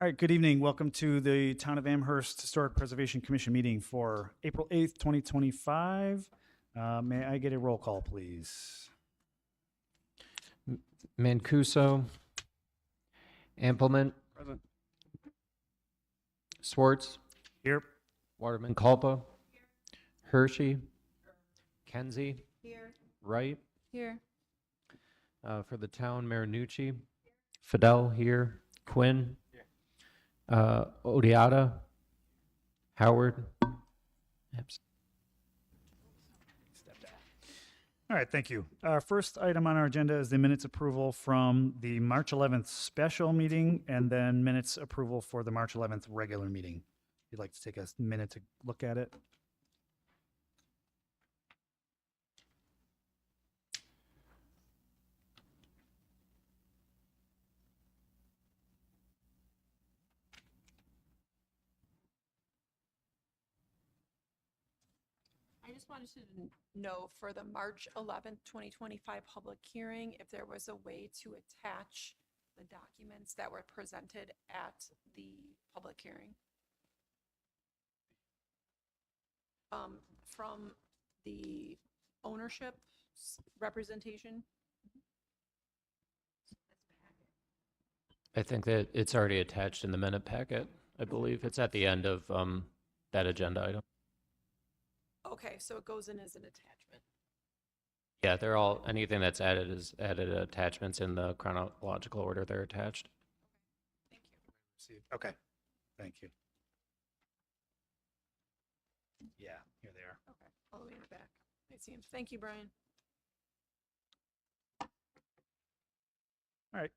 All right, good evening. Welcome to the Town of Amherst Historic Preservation Commission meeting for April 8th, 2025. May I get a roll call, please? Mancuso, Ampleman, Present. Swartz, Here. Waterman Culpa, Hershey, Kenzie, Here. Wright, Here. for the town, Marinucci, Fidel here, Quinn, Odiata, Howard. All right, thank you. Our first item on our agenda is the minutes approval from the March 11th special meeting and then minutes approval for the March 11th regular meeting. If you'd like to take a minute to look at it. I just wanted to know for the March 11th, 2025 public hearing, if there was a way to attach the documents that were presented at the public hearing. From the ownership representation. I think that it's already attached in the minute packet. I believe it's at the end of that agenda item. Okay, so it goes in as an attachment. Yeah, they're all, anything that's added is added attachments in the chronological order they're attached. Thank you. Okay, thank you. Yeah, here they are. Okay, all the way in the back. I see him. Thank you, Brian. All right.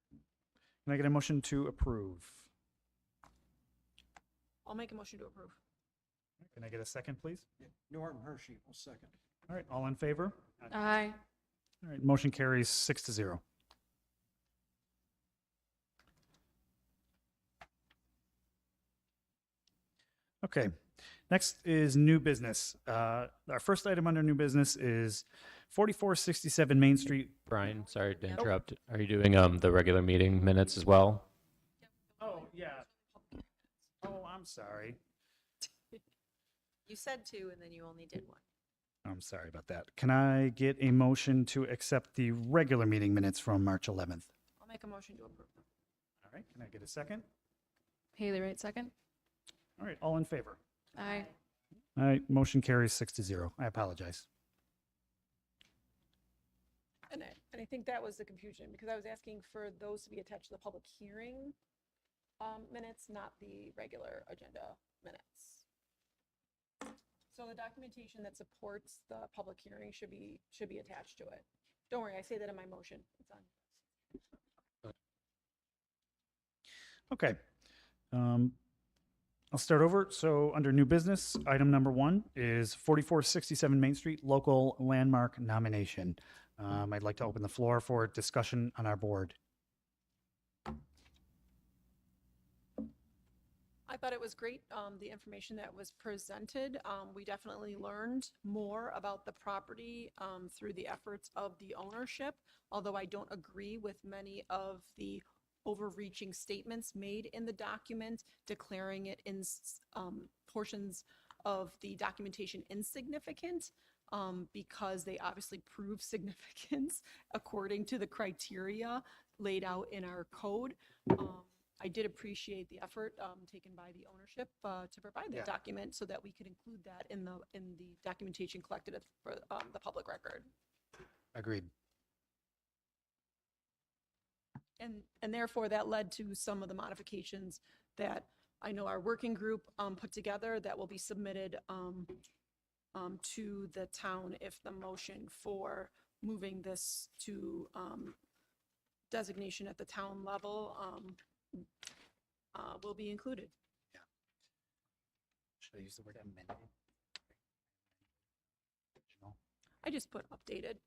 Can I get a motion to approve? I'll make a motion to approve. Can I get a second, please? Norm Hershey will second. All right, all in favor? Aye. All right, motion carries 6-0. Okay, next is new business. Our first item under new business is 4467 Main Street. Brian, sorry to Yep. interrupt. Are you doing the regular meeting minutes as well? Oh, yeah. Oh, I'm sorry. You said two and then you only did one. I'm sorry about that. Can I get a motion to accept the regular meeting minutes from March 11th? I'll make a motion to approve them. All right, can I get a second? Haley, right, second? All right, all in favor? Aye. All right, motion carries 6-0. I apologize. And I think that was the confusion, because I was asking for those to be attached to the public hearing minutes, not the regular agenda minutes. So the documentation that supports the public hearing should be attached to it. Don't worry, I say that in my motion. It's on. Okay. I'll start over. So under new business, item number 1 is 4467 Main Street, local landmark nomination. I'd like to open the floor for discussion on our board. I thought it was great, the information that was presented. We definitely learned more about the property through the efforts of the ownership, although I don't agree with many of the overreaching statements made in the document, declaring it in portions of the documentation insignificant, because they obviously prove significance according to the criteria laid out in our code. I did appreciate the effort taken by the ownership to provide that document so that we could include that in the documentation collected for the public record. Agreed. And therefore, that led to some of the modifications that I know our working group put together that will be submitted to the town if the motion for moving this to designation at the town level will be included. Should I use the word amended? Original? I just put updated.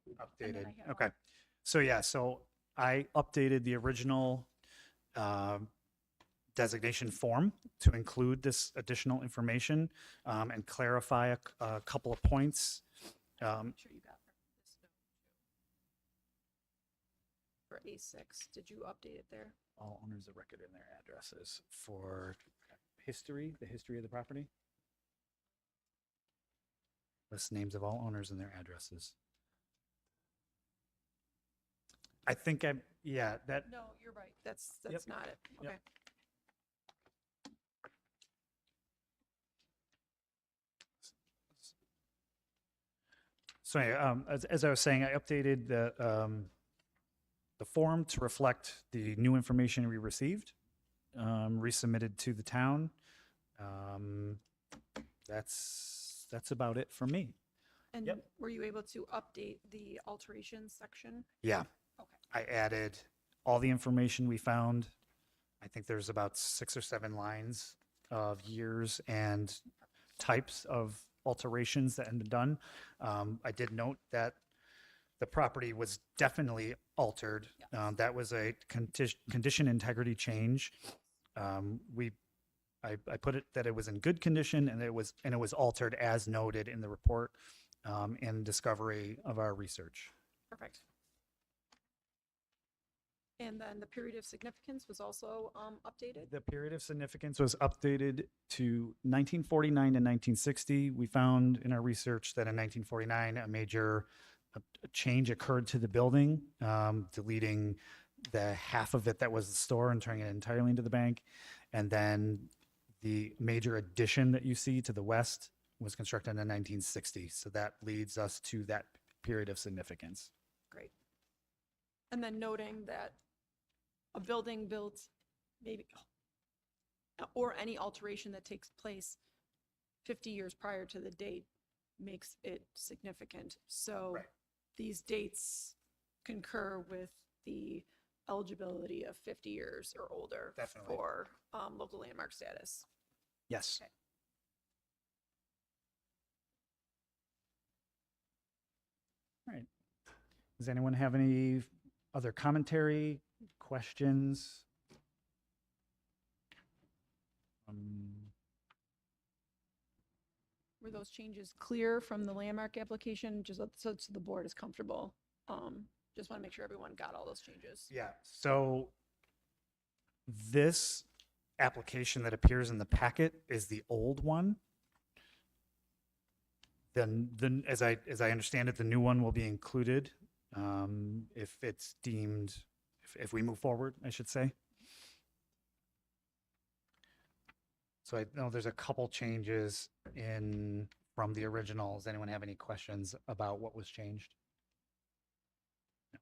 And then Updated. I have Okay. So yeah, so I updated the original designation form to include this additional information and clarify a couple of points. I'm sure you got this note, too. For A6, did you update it there? All owners of record in their addresses for history, the history of the property. List names of all owners and their addresses. I think yeah, that, No, you're right. That's Yep. not it. Yep. Okay. so anyway, as I was saying, I updated the form to reflect the new information we received, resubmitted to the town. That's about it for me. And Yep. were you able to update the alterations section? Yeah. Okay. I added all the information we found. I think there's about 6 or 7 lines of years and types of alterations that had been done. I did note that the property was definitely altered. That was a condition integrity change. I put it that it was in good condition and it was altered as noted in the report and discovery of our research. Perfect. And then the period of significance was also updated? The period of significance was updated to 1949 to 1960. We found in our research that in 1949, a major change occurred to the building, deleting the half of it that was the store and turning it entirely into the bank. And then the major addition that you see to the west was constructed in 1960. So that leads us to that period of significance. Great. And then noting that a building built maybe, or any alteration that takes place 50 years prior to the date makes it significant. So Right. these dates concur with the eligibility of 50 years or older Definitely. for local landmark status. Yes. Okay. All right. Does anyone have any other commentary, questions? Were those changes clear from the landmark application, just so the board is comfortable? Just want to make sure everyone got all those changes. Yeah, so this application that appears in the packet is the old one. Then as I understand it, the new one will be included if it's deemed, if we move forward, I should say. So I know there's a couple changes from the original. Does anyone have any questions about what was changed? No.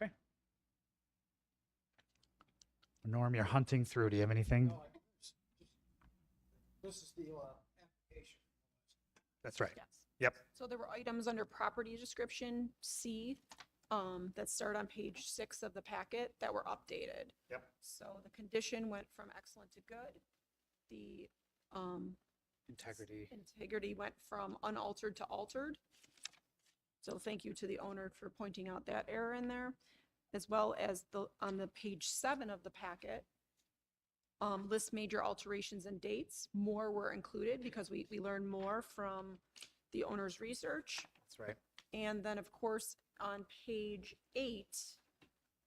Okay. Norm, you're hunting through. Do you have anything? This is the application. That's right. Yes. Yep. So there were items under property description, C, that start on page 6 of the packet that were updated. Yep. So the condition went from excellent to good. The integrity went from unaltered to altered. So thank you to the owner for pointing out that error in there, as well as on the page 7 of the packet, list major alterations and dates. More were included because we learned more from the owner's research. That's right. And then, of course, on page 8,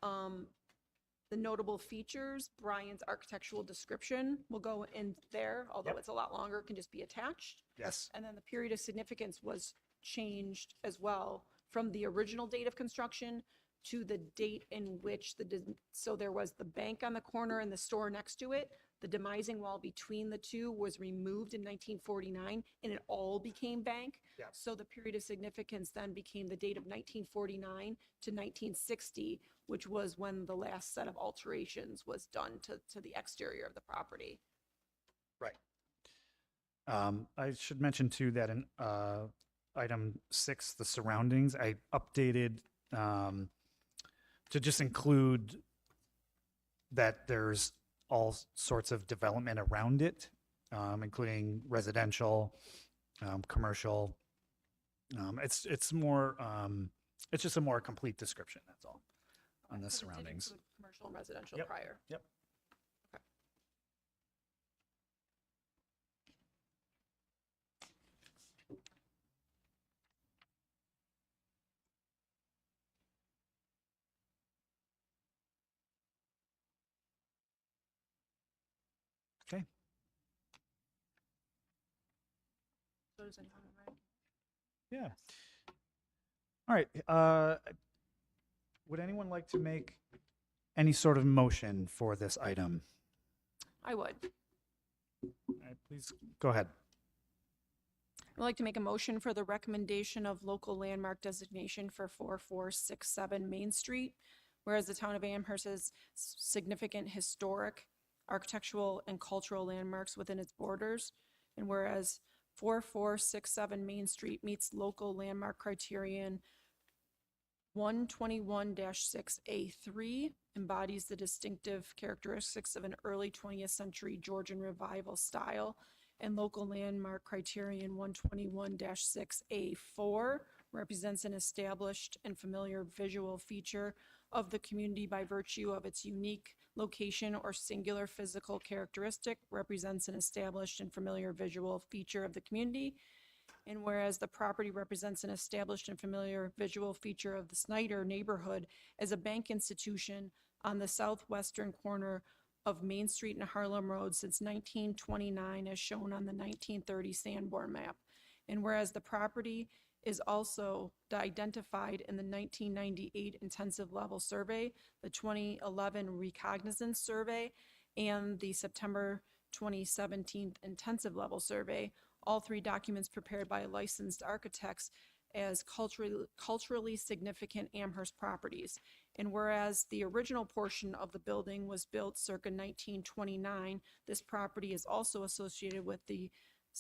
the notable features, Brian's architectural description will go in there, although Yep. it's a lot longer, it can just be attached. Yes. And then the period of significance was changed as well from the original date of construction to the date in which so there was the bank on the corner and the store next to it. The demising wall between the two was removed in 1949 and it all became bank. Yeah. So the period of significance then became the date of 1949 to 1960, which was when the last set of alterations was done to the exterior of the property. Right. I should mention too that in item 6, the surroundings, I updated to just include that there's all sorts of development around it, including residential, commercial. It's just a more complete description. That's all on the But it did surroundings. include commercial and residential Yep. prior. Yep. Okay. Okay. So does anyone, right? Yeah. All right. Would anyone like to make any sort of motion for this item? I would. All right, please go ahead. I'd like to make a motion for the recommendation of local landmark designation for 4467 Main Street. Whereas the town of Amherst has significant historic, architectural, and cultural landmarks within its borders. And whereas 4467 Main Street meets local landmark criterion 121-6A3, embodies the distinctive characteristics of an early 20th century Georgian revival style, and local landmark criterion 121-6A4 represents an established and familiar visual feature of the community by virtue of its unique location or singular physical characteristic, represents an established and familiar visual feature of the community. And whereas the property represents an established and familiar visual feature of the Snyder neighborhood as a bank institution on the southwestern corner of Main Street and Harlem Road since 1929, as shown on the 1930 Sanborn map. And whereas the property is also identified in the 1998 intensive level survey, the 2011 recognizance survey, and the September 2017 intensive level survey, all three documents prepared by licensed architects as culturally significant Amherst properties. And whereas the original portion of the building was built circa 1929, this property is also associated with the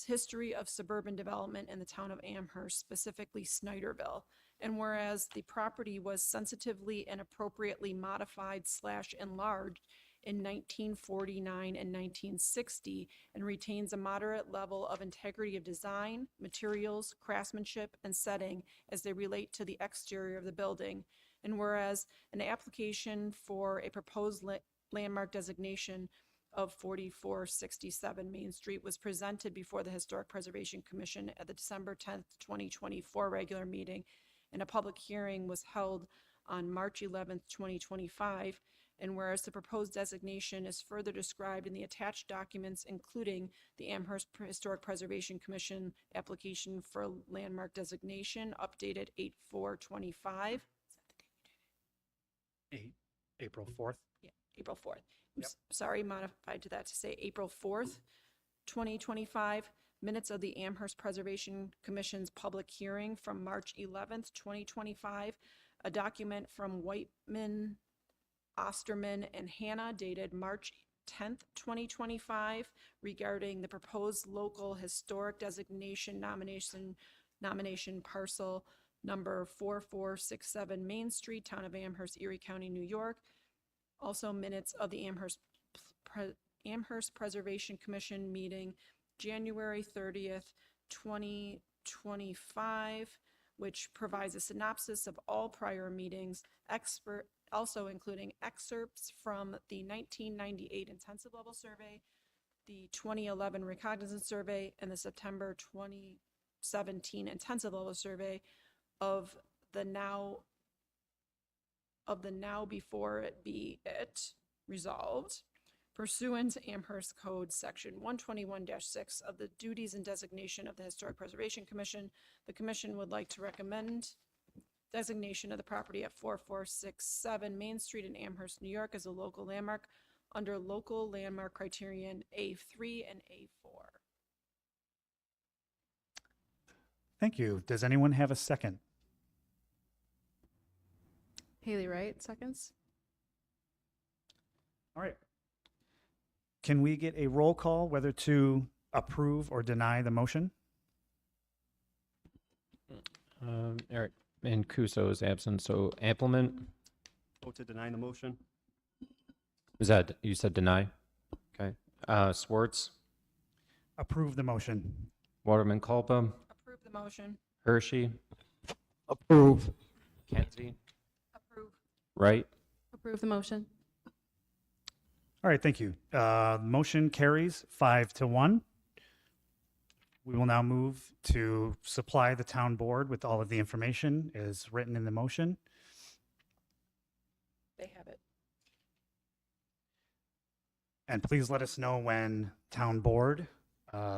history of suburban development in the town of Amherst, specifically Snyderville. And whereas the property was sensitively and appropriately modified / enlarged in 1949 and 1960 and retains a moderate level of integrity of design, materials, craftsmanship, and setting as they relate to the exterior of the building. And whereas an application for a proposed landmark designation of 4467 Main Street was presented before the Historic Preservation Commission at the December 10th, 2024 regular meeting, and a public hearing was held on March 11th, 2025. And whereas the proposed designation is further described in the attached documents, including the Amherst Historic Preservation Commission application for landmark designation, updated 8/4/25. April 4th. Yeah, April 4th. Yep. Sorry, modified to that to say April 4th, 2025. Minutes of the Amherst Preservation Commission's public hearing from March 11th, 2025. A document from Whiteman, Osterman, and Hannah dated March 10th, 2025 regarding the proposed local historic designation nomination parcel number 4467 Main Street, Town of Amherst, Erie County, New York. Also minutes of the Amherst Preservation Commission meeting January 30th, 2025, which provides a synopsis of all prior meetings, also including excerpts from the 1998 intensive level survey, the 2011 recognizance survey, and the September 2017 intensive level survey of the now before it be it resolved pursuant to Amherst Code Section 121-6 of the duties and designation of the Historic Preservation Commission. The commission would like to recommend designation of the property at 4467 Main Street in Amherst, New York as a local landmark under local landmark criterion A3 and A4. Thank you. Does anyone have a second? Haley Wright, seconds. All right. Can we get a roll call whether to approve or deny the motion? Eric Mancuso is absent, so Applement, Vote to deny the motion. is that, you said deny? Okay. Swartz, Approve the motion. Waterman Culpa, Approve the motion. Hershey, Approve. Kenzie, Approve. Wright. Approve the motion. All right, thank you. Motion carries 5-1. We will now move to supply the town board with all of the information as written in the motion. They have it. And please let us know when town board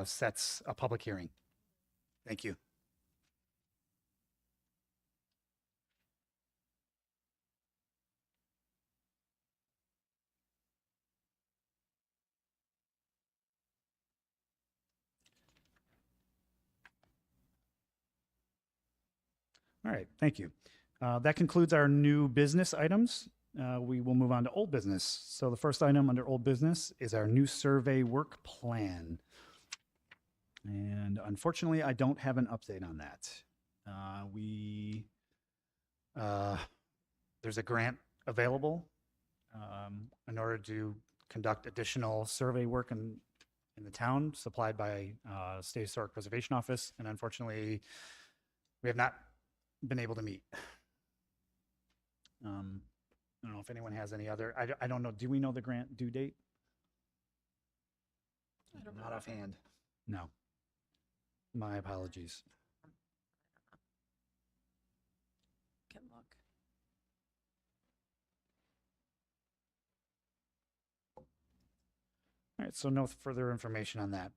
sets a public hearing. Thank you. All right, thank you. That concludes our new business items. We will move on to old business. So the first item under old business is our new survey work plan. And unfortunately, I don't have an update on that. There's a grant available in order to conduct additional survey work in the town supplied by State Historic Preservation Office. And unfortunately, we have not been able to meet. I don't know if anyone has any other, I don't know, do we know the grant due date? I don't know. Not offhand. No. My apologies. Can look. All right, so no further information on that.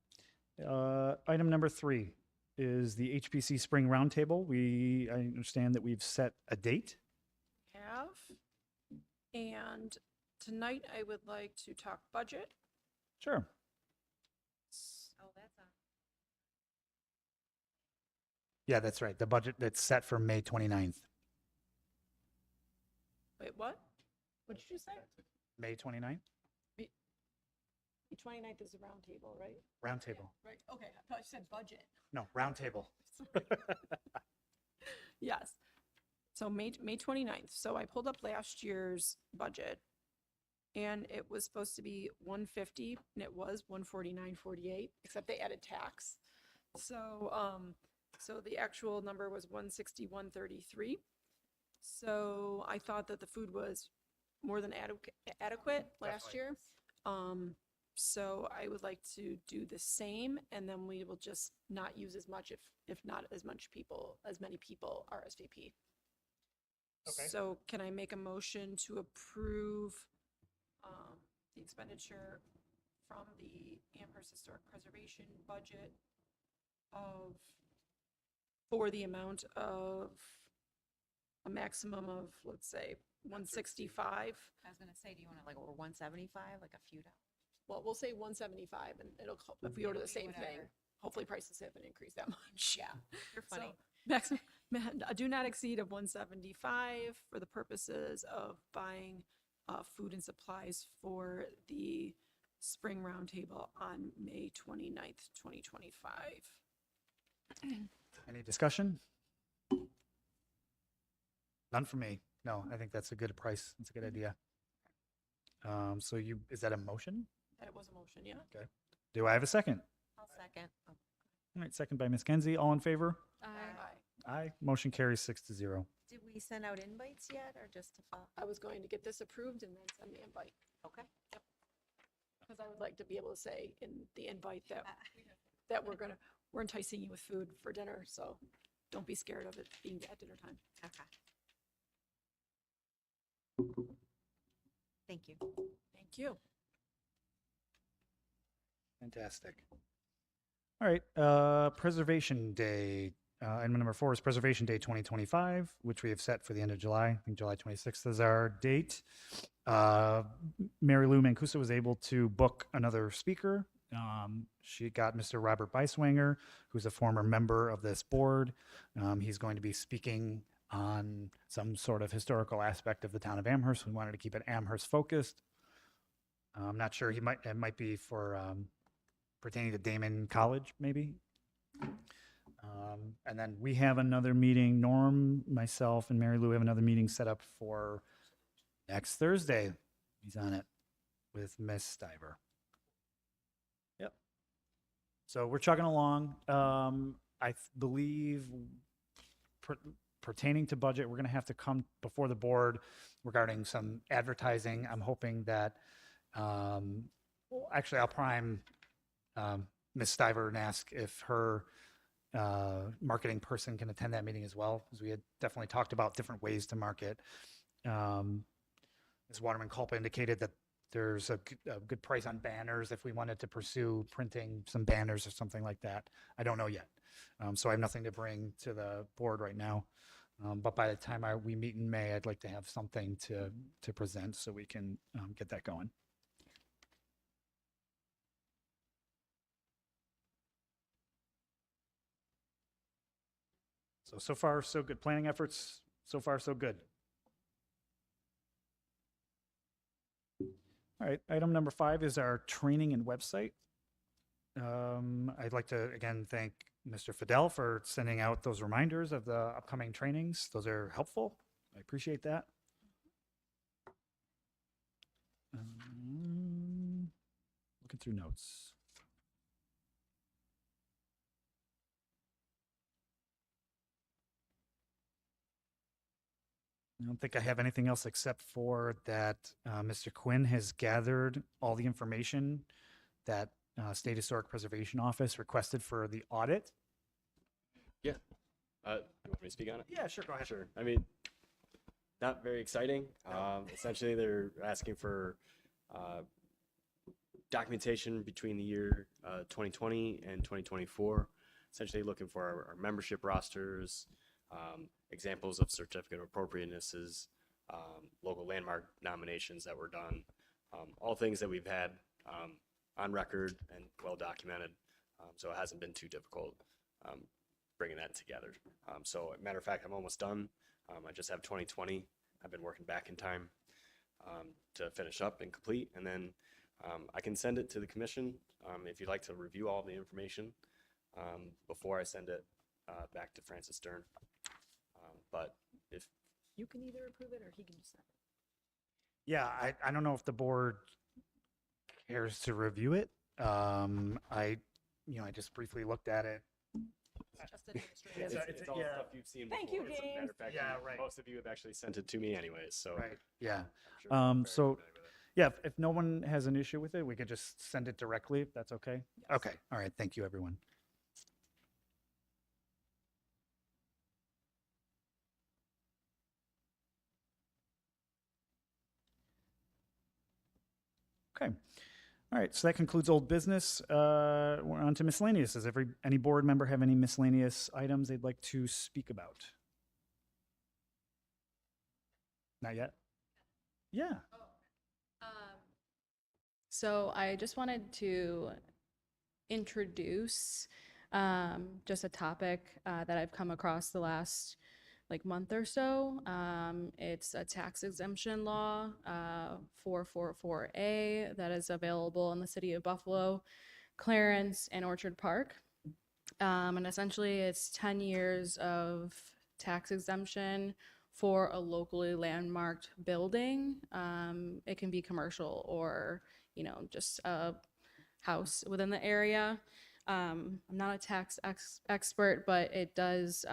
Item number 3 is the HPC Spring Roundtable. I understand that we've set a date. Have. And tonight I would like to talk budget. Sure. Oh, that's on. Yeah, that's right. The budget that's set for May 29th. Wait, what? What did you say? May 29th? The 29th is the round table, right? Roundtable. Right, okay, I thought you said budget. No, roundtable. Yes. So May 29th. So I pulled up last year's budget and it was supposed to be 150 and it was 149.48, except they added tax. So, so the actual number was 161.33. So I thought that the food was more than adequate last Definitely. year. So I would like to do the same and then we will just not use as much if not as many people RSVP. Okay. So can I make a motion to approve the expenditure from the Amherst Historic Preservation budget for the amount of a maximum of, let's say, 165? I was gonna say, do you want to like over 175, like a few dollars? Well, we'll say 175 and if we order the same thing, Whatever. hopefully prices haven't increased that much. Yeah, you're So, funny. maximum, do not exceed of 175 for the purposes of buying food and supplies for the spring roundtable on May 29th, 2025. Any discussion? None for me. No, I think that's a good price. It's a good idea. So is that a motion? That was a motion, yeah? Do I have a second? I'll second. Oh, All right, second by Ms. Kenzie. All in favor? Aye. Aye. Motion carries 6-0. Did we send out invites yet or just to follow? I was going to get this approved and then send the invite. Okay. Because I would like to be able to say in the invite that we're enticing you with food for dinner, so don't be scared of it being at dinner time. Okay. Thank you. Thank you. Fantastic. All right, Preservation Day. Item number 4 is Preservation Day 2025, which we have set for the end of July. I think July 26th is our date. Mary Lou Mancuso was able to book another speaker. She got Mr. Robert Beiswanger, who's a former member of this board. He's going to be speaking on some sort of historical aspect of the town of Amherst. We wanted to keep it Amherst focused. I'm not sure. It might be for pertaining to Damon College, maybe. And then we have another meeting. Norm, myself, and Mary Lou have another meeting set up for next Thursday. He's on it with Miss Stiver. Yep. So we're chugging along. I believe pertaining to budget, we're going to have to come before the board regarding some advertising. I'm hoping that, actually, I'll prime Ms. Stiver and ask if her marketing person can attend that meeting as well, because we had definitely talked about different ways to market. Ms. Waterman Culpa indicated that there's a good price on banners if we wanted to pursue printing some banners or something like that. I don't know yet. So I have nothing to bring to the board right now. But by the time we meet in May, I'd like to have something to present so we can get that going. So far, so good. Planning efforts, so far, so good. All right, item number 5 is our training and website. I'd like to, again, thank Mr. Fidel for sending out those reminders of the upcoming trainings. Those are helpful. I appreciate that. Looking through notes. I don't think I have anything else except for that Mr. Quinn has gathered all the information that State Historic Preservation Office requested for the audit. You want me to speak on it? Yeah, sure, go ahead. Sure. I mean, not very exciting. Essentially, they're asking for documentation between the year 2020 and 2024. Essentially, looking for our membership rosters, examples of certificate of appropriatenesses, local landmark nominations that were done, all things that we've had on record and well documented. So it hasn't been too difficult bringing that together. So, matter of fact, I'm almost done. I just have 2020. I've been working back in time to finish up and complete, and then I can send it to the commission if you'd like to review all the information before I send it back to Francis Stern. But if You can either approve it or he can just send it. Yeah, I don't know if the board cares to review it. I just briefly looked at it. It's just administrative. it's all yeah. stuff you've seen Thank before. you, As a matter James. of fact, Yeah, right. most of you have actually sent it to me anyways, so Right. Yeah. I'm sure you're very So, familiar with it. yeah, if no one has an issue with it, we could just send it directly, if that's okay? Okay, all right, thank you, everyone. Okay, all right, so that concludes old business. We're on to miscellaneous. Does any board member have any miscellaneous items they'd like to speak about? Not yet? Yeah. So I just wanted to introduce just a topic that I've come across the last month or so. It's a tax exemption law, 444A, that is available in the city of Buffalo, Clarence, and Orchard Park. And essentially it's 10 years of tax exemption for a locally landmarked building. It can be commercial or just a house within the area. I'm not a tax expert, but it is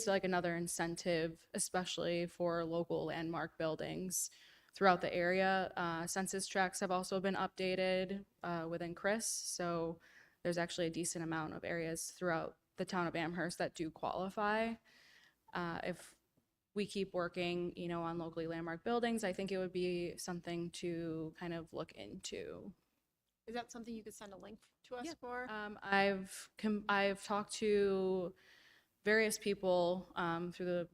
like another incentive, especially for local landmark buildings throughout the area. Census tracts have also been updated within CRIS, so there's actually a decent amount of areas throughout the town of Amherst that do qualify. If we keep working, on locally landmark buildings, I think it would be something to kind of look into. Is that something you could send a link to us for? I've talked to various people through the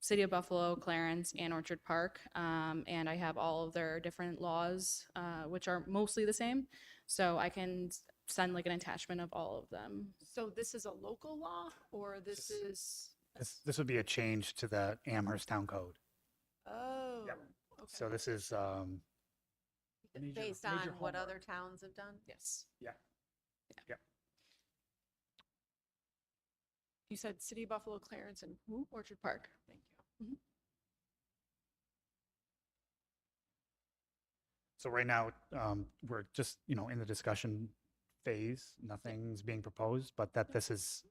city of Buffalo, Clarence, and Orchard Park, and I have all of their different laws, which are mostly the same. So I can send an attachment of all of them. So this is a local law, or this is? This would be a change to the Amherst Town Code. Oh, Yep. okay. So this is, Major- Based on major what homework. other towns have done? Yes. You said City of Buffalo, Clarence, and who? Orchard Park. Thank you. so right now, we're just, in the discussion phase. Nothing's being proposed, but that this is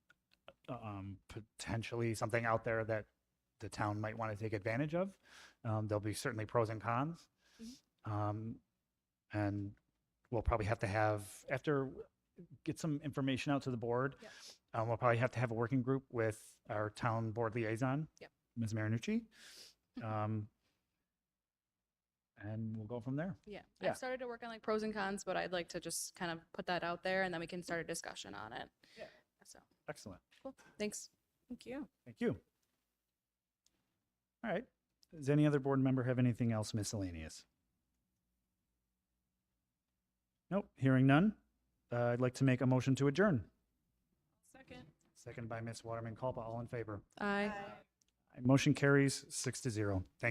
potentially something out there that the town might want to take advantage of. There'll be certainly pros and cons. And we'll probably have to get some information out to the board. Yep. We'll probably have to have a working group with our town board liaison, Yep. Ms. Marinucci. and we'll go from there. Yeah, Yeah. I've started to work on like pros and cons, but I'd like to just kind of put that out there and then we can start a discussion on it. Yeah. So, Excellent. cool. Thanks. Thank you. Thank you. All right. Does any other board member have anything else miscellaneous? Nope, hearing none. I'd like to make a motion to adjourn. Second. Second by Ms. Waterman Culpa. All in favor? Aye. Motion carries 6-0. Thanks.